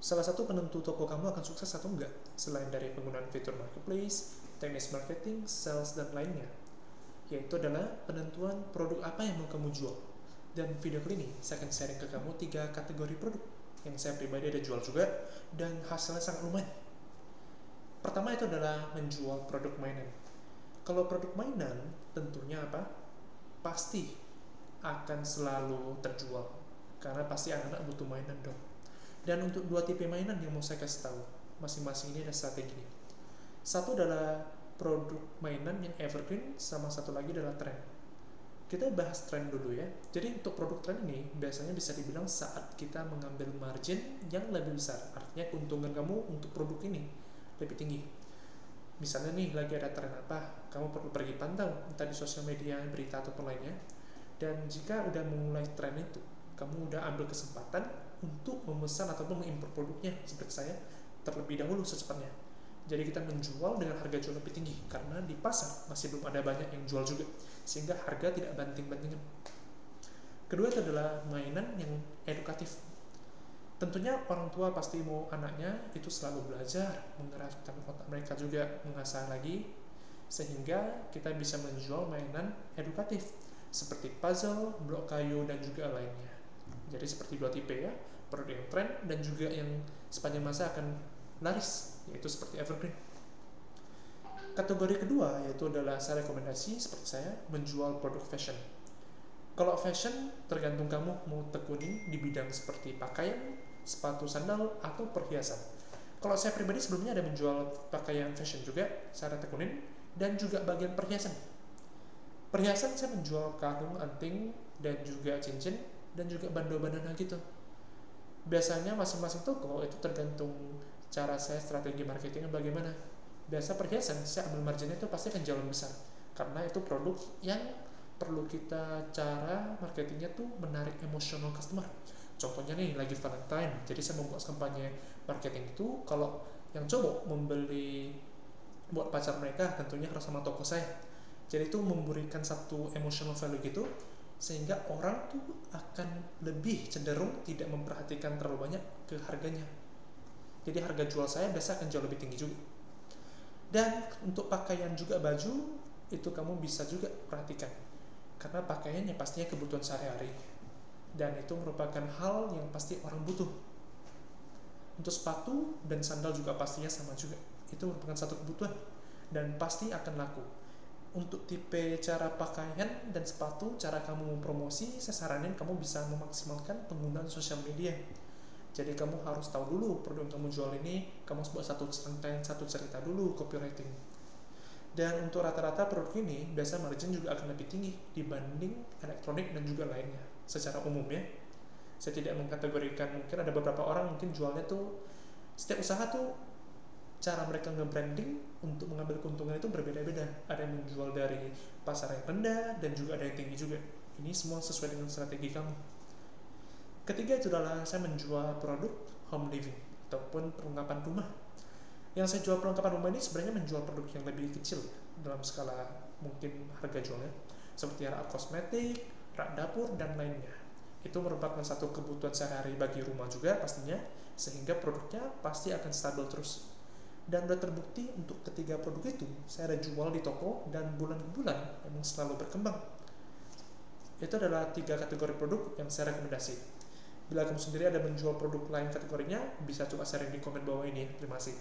Salah satu penentu toko kamu akan sukses atau enggak, selain dari penggunaan fitur marketplace, teknis marketing, sales, dan lainnya, yaitu adalah penentuan produk apa yang mau kamu jual. Dan video kali ini saya akan sharing ke kamu 3 kategori produk yang saya pribadi ada jual juga dan hasilnya sangat lumayan. Pertama itu adalah menjual produk mainan. Kalau produk mainan tentunya apa? Pasti akan selalu terjual karena pasti anak-anak butuh mainan dong. Dan untuk 2 tipe mainan yang mau saya kasih tahu, masing-masing ini ada strateginya. Satu adalah produk mainan yang evergreen, sama satu lagi adalah tren. Kita bahas tren dulu ya. Jadi untuk produk tren ini biasanya bisa dibilang saat kita mengambil margin yang lebih besar. Artinya keuntungan kamu untuk produk ini lebih tinggi. Misalnya nih lagi ada tren apa, kamu perlu pergi pantau entah di sosial media, berita ataupun lainnya. Dan jika udah memulai tren itu, kamu udah ambil kesempatan untuk memesan ataupun mengimpor produknya seperti saya terlebih dahulu secepatnya. Jadi kita menjual dengan harga jual lebih tinggi karena di pasar masih belum ada banyak yang jual juga, sehingga harga tidak banting-bantingan. Kedua itu adalah mainan yang edukatif. Tentunya orang tua pasti mau anaknya itu selalu belajar, mengeraskan otak mereka juga, mengasah lagi, sehingga kita bisa menjual mainan edukatif seperti puzzle, blok kayu, dan juga lainnya. Jadi seperti 2 tipe ya, produk yang tren dan juga yang sepanjang masa akan laris, yaitu seperti evergreen. Kategori kedua yaitu adalah saya rekomendasi seperti saya menjual produk fashion. Kalau fashion tergantung kamu mau tekuni di bidang seperti pakaian, sepatu, sandal, atau perhiasan. Kalau saya pribadi sebelumnya ada menjual pakaian fashion juga, saya ada tekunin, dan juga bagian perhiasan. Perhiasan saya menjual kalung, anting, dan juga cincin, dan juga bando-bandana gitu. Biasanya masing-masing toko itu tergantung cara saya strategi marketingnya bagaimana. Biasa perhiasan saya ambil marginnya itu pasti akan jauh lebih besar karena itu produk yang perlu kita cara marketingnya tuh menarik emosional customer. Contohnya nih lagi Valentine, jadi saya membuat kampanye marketing itu kalau yang cowok membeli buat pacar mereka tentunya harus sama toko saya. Jadi itu memberikan satu emotional value gitu sehingga orang tuh akan lebih cenderung tidak memperhatikan terlalu banyak ke harganya. Jadi harga jual saya biasa akan jauh lebih tinggi juga. Dan untuk pakaian juga baju itu kamu bisa juga perhatikan karena pakaiannya pastinya kebutuhan sehari-hari dan itu merupakan hal yang pasti orang butuh. Untuk sepatu dan sandal juga pastinya sama juga, itu merupakan satu kebutuhan dan pasti akan laku. Untuk tipe cara pakaian dan sepatu, cara kamu mempromosi, saya saranin kamu bisa memaksimalkan penggunaan sosial media. Jadi kamu harus tahu dulu produk yang kamu jual ini, kamu buat satu cerita dulu, copywriting. Dan untuk rata-rata produk ini, biasa margin juga akan lebih tinggi dibanding elektronik dan juga lainnya. Secara umum ya, saya tidak mengkategorikan, mungkin ada beberapa orang mungkin jualnya tuh, setiap usaha tuh cara mereka nge-branding untuk mengambil keuntungan itu berbeda-beda. Ada yang menjual dari pasar yang rendah dan juga ada yang tinggi juga. Ini semua sesuai dengan strategi kamu. Ketiga itu adalah saya menjual produk home living ataupun perlengkapan rumah. Yang saya jual perlengkapan rumah ini sebenarnya menjual produk yang lebih kecil dalam skala mungkin harga jualnya, seperti rak kosmetik, rak dapur, dan lainnya. Itu merupakan satu kebutuhan sehari-hari bagi rumah juga pastinya, sehingga produknya pasti akan stabil terus. Dan sudah terbukti untuk ketiga produk itu saya ada jual di toko dan bulan ke bulan memang selalu berkembang. Itu adalah 3 kategori produk yang saya rekomendasi. Bila kamu sendiri ada menjual produk lain kategorinya, bisa coba sharing di komen bawah ini ya. Terima kasih.